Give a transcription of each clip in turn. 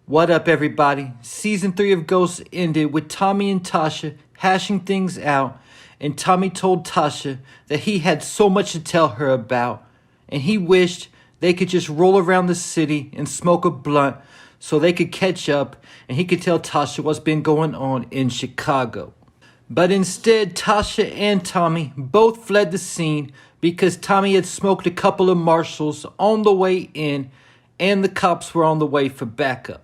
What up, everybody? Season 3 of Ghosts ended with Tommy and Tasha hashing things out, and Tommy told Tasha that he had so much to tell her about, and he wished they could just roll around the city and smoke a blunt so they could catch up and he could tell Tasha what's been going on in Chicago. But instead, Tasha and Tommy both fled the scene because Tommy had smoked a couple of marshals on the way in and the cops were on the way for backup.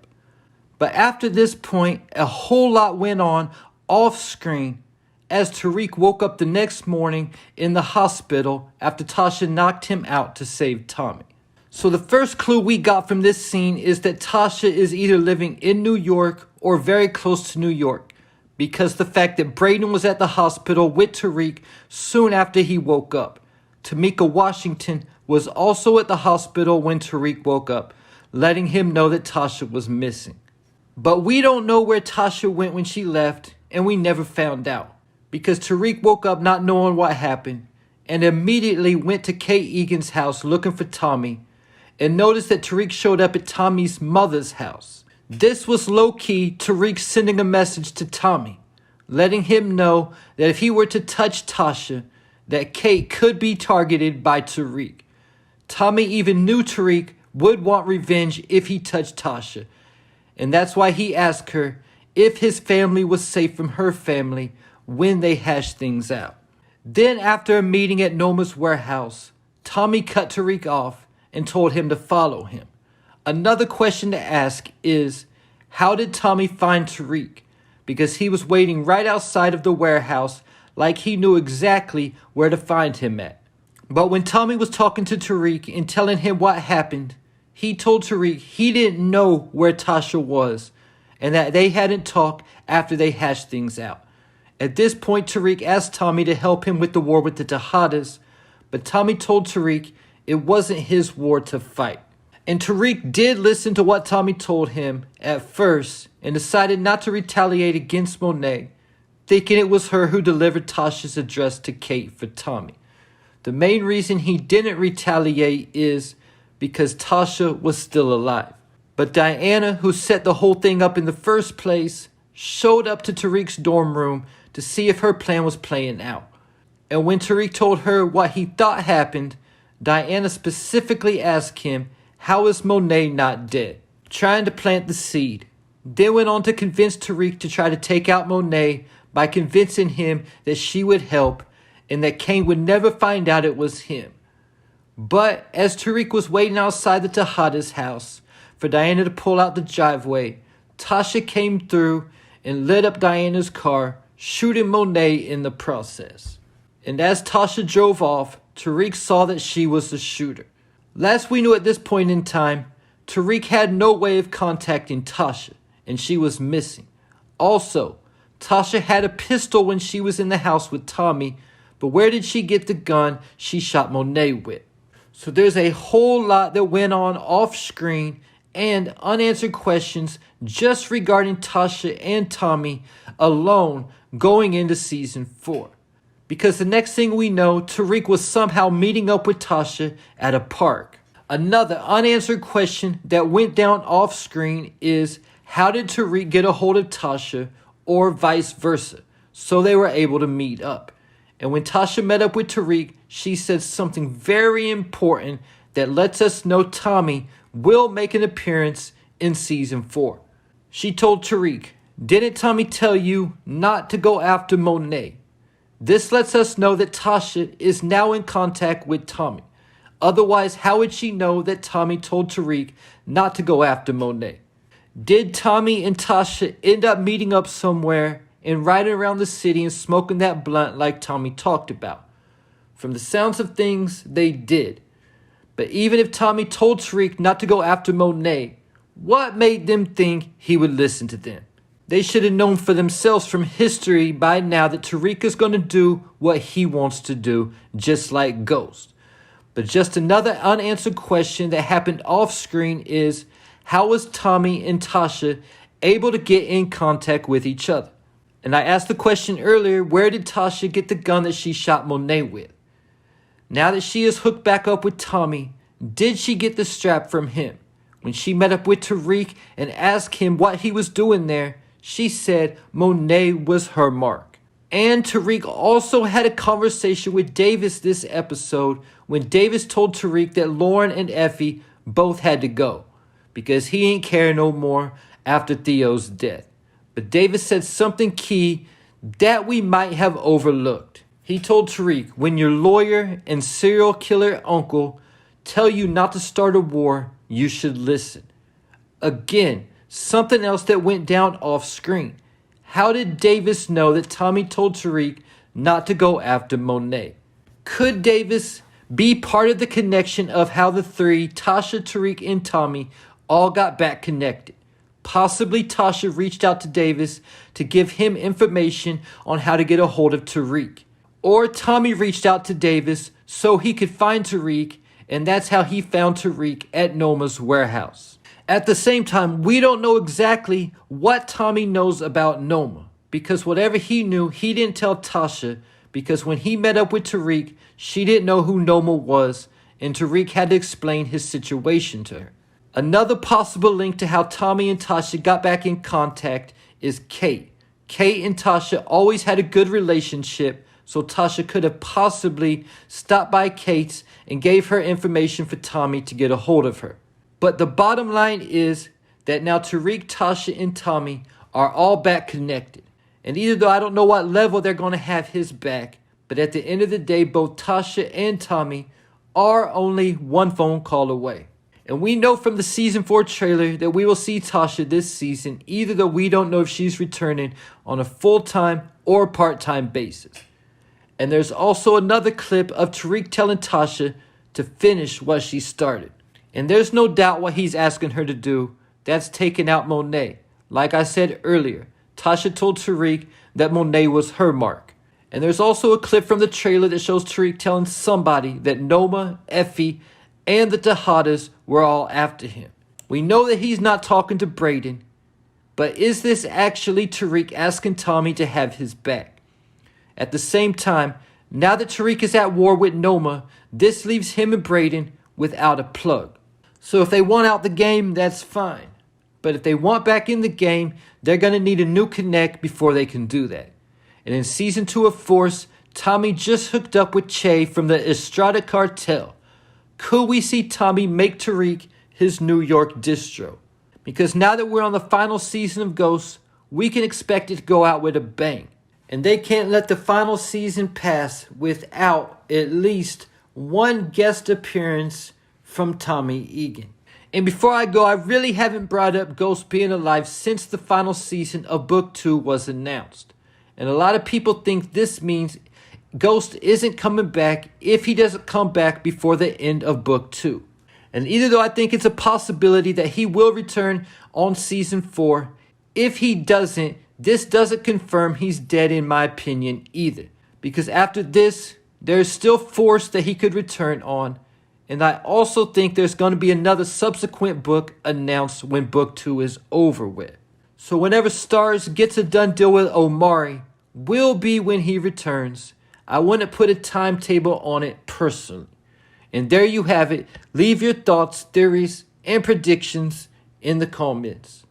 But after this point, a whole lot went on off screen as Tariq woke up the next morning in the hospital after Tasha knocked him out to save Tommy. So the first clue we got from this scene is that Tasha is either living in New York or very close to New York, because the fact that Braden was at the hospital with Tariq soon after he woke up. Tamika Washington was also at the hospital when Tariq woke up, letting him know that Tasha was missing. But we don't know where Tasha went when she left, and we never found out, because Tariq woke up not knowing what happened and immediately went to Kay Egan's house looking for Tommy and noticed that Tariq showed up at Tommy's mother's house. This was low-key Tariq sending a message to Tommy, letting him know that if he were to touch Tasha, that Kate could be targeted by Tariq. Tommy even knew Tariq would want revenge if he touched Tasha, and that's why he asked her if his family was safe from her family when they hashed things out. Then after a meeting at Noma's warehouse, Tommy cut Tariq off and told him to follow him. Another question to ask is, how did Tommy find Tariq? Because he was waiting right outside of the warehouse like he knew exactly where to find him at. But when Tommy was talking to Tariq and telling him what happened, he told Tariq he didn't know where Tasha was and that they hadn't talked after they hashed things out. At this point, Tariq asked Tommy to help him with the war with the Tejadas, but Tommy told Tariq it wasn't his war to fight. And Tariq did listen to what Tommy told him at first and decided not to retaliate against Monet, thinking it was her who delivered Tasha's address to Kate for Tommy. The main reason he didn't retaliate is because Tasha was still alive. But Diana, who set the whole thing up in the first place, showed up to Tariq's dorm room to see if her plan was playing out. And when Tariq told her what he thought happened, Diana specifically asked him, how is Monet not dead? Trying to plant the seed. Then went on to convince Tariq to try to take out Monet by convincing him that she would help and that Kane would never find out it was him. But as Tariq was waiting outside the Tejadas' house for Diana to pull out the driveway, Tasha came through and lit up Diana's car, shooting Monet in the process. And as Tasha drove off, Tariq saw that she was the shooter. Last we knew at this point in time, Tariq had no way of contacting Tasha, and she was missing. Also, Tasha had a pistol when she was in the house with Tommy, but where did she get the gun she shot Monet with? So there's a whole lot that went on off screen and unanswered questions just regarding Tasha and Tommy alone going into season 4. Because the next thing we know, Tariq was somehow meeting up with Tasha at a park. Another unanswered question that went down off screen is, how did Tariq get a hold of Tasha or vice versa, so they were able to meet up? And when Tasha met up with Tariq, she said something very important that lets us know Tommy will make an appearance in season 4. She told Tariq, didn't Tommy tell you not to go after Monet? This lets us know that Tasha is now in contact with Tommy. Otherwise, how would she know that Tommy told Tariq not to go after Monet? Did Tommy and Tasha end up meeting up somewhere and riding around the city and smoking that blunt like Tommy talked about? From the sounds of things, they did. But even if Tommy told Tariq not to go after Monet, what made them think he would listen to them? They should have known for themselves from history by now that Tariq is going to do what he wants to do, just like Ghost. But just another unanswered question that happened off screen is, how was Tommy and Tasha able to get in contact with each other? And I asked the question earlier, where did Tasha get the gun that she shot Monet with? Now that she is hooked back up with Tommy, did she get the strap from him? When she met up with Tariq and asked him what he was doing there, she said Monet was her mark. And Tariq also had a conversation with Davis this episode when Davis told Tariq that Lauren and Effie both had to go because he ain't care no more after Theo's death. But Davis said something key that we might have overlooked. He told Tariq, when your lawyer and serial killer uncle tell you not to start a war, you should listen. Again, something else that went down off screen. How did Davis know that Tommy told Tariq not to go after Monet? Could Davis be part of the connection of how the three, Tasha, Tariq, and Tommy, all got back connected? Possibly Tasha reached out to Davis to give him information on how to get a hold of Tariq. Or Tommy reached out to Davis so he could find Tariq, and that's how he found Tariq at Noma's warehouse. At the same time, we don't know exactly what Tommy knows about Noma, because whatever he knew, he didn't tell Tasha, because when he met up with Tariq, she didn't know who Noma was, and Tariq had to explain his situation to her. Another possible link to how Tommy and Tasha got back in contact is Kate. Kate and Tasha always had a good relationship, so Tasha could have possibly stopped by Kate's and gave her information for Tommy to get a hold of her. But the bottom line is that now Tariq, Tasha, and Tommy are all back connected. And either though I don't know what level they're going to have his back, but at the end of the day, both Tasha and Tommy are only one phone call away. And we know from the season 4 trailer that we will see Tasha this season, either though we don't know if she's returning on a full-time or part-time basis. And there's also another clip of Tariq telling Tasha to finish what she started. And there's no doubt what he's asking her to do. That's taking out Monet. Like I said earlier, Tasha told Tariq that Monet was her mark. And there's also a clip from the trailer that shows Tariq telling somebody that Noma, Effie, and the Tejadas were all after him. We know that he's not talking to Brayden, but is this actually Tariq asking Tommy to have his back? At the same time, now that Tariq is at war with Noma, this leaves him and Brayden without a plug. So if they want out the game, that's fine. But if they want back in the game, they're going to need a new connect before they can do that. And in Season 2 of Force, Tommy just hooked up with Che from the Estrada Cartel. Could we see Tommy make Tariq his New York distro? Because now that we're on the final season of Ghost, we can expect it to go out with a bang. And they can't let the final season pass without at least one guest appearance from Tommy Egan. And before I go, I really haven't brought up Ghost being alive since the final season of Book 2 was announced. And a lot of people think this means Ghost isn't coming back if he doesn't come back before the end of Book 2. And either though I think it's a possibility that he will return on Season 4, if he doesn't, this doesn't confirm he's dead in my opinion either. Because after this, there's still Force that he could return on. And I also think there's going to be another subsequent book announced when Book 2 is over with. So whenever Starz gets a done deal with Omari, will be when he returns. I wouldn't put a timetable on it personally. And there you have it. Leave your thoughts, theories, and predictions in the comments.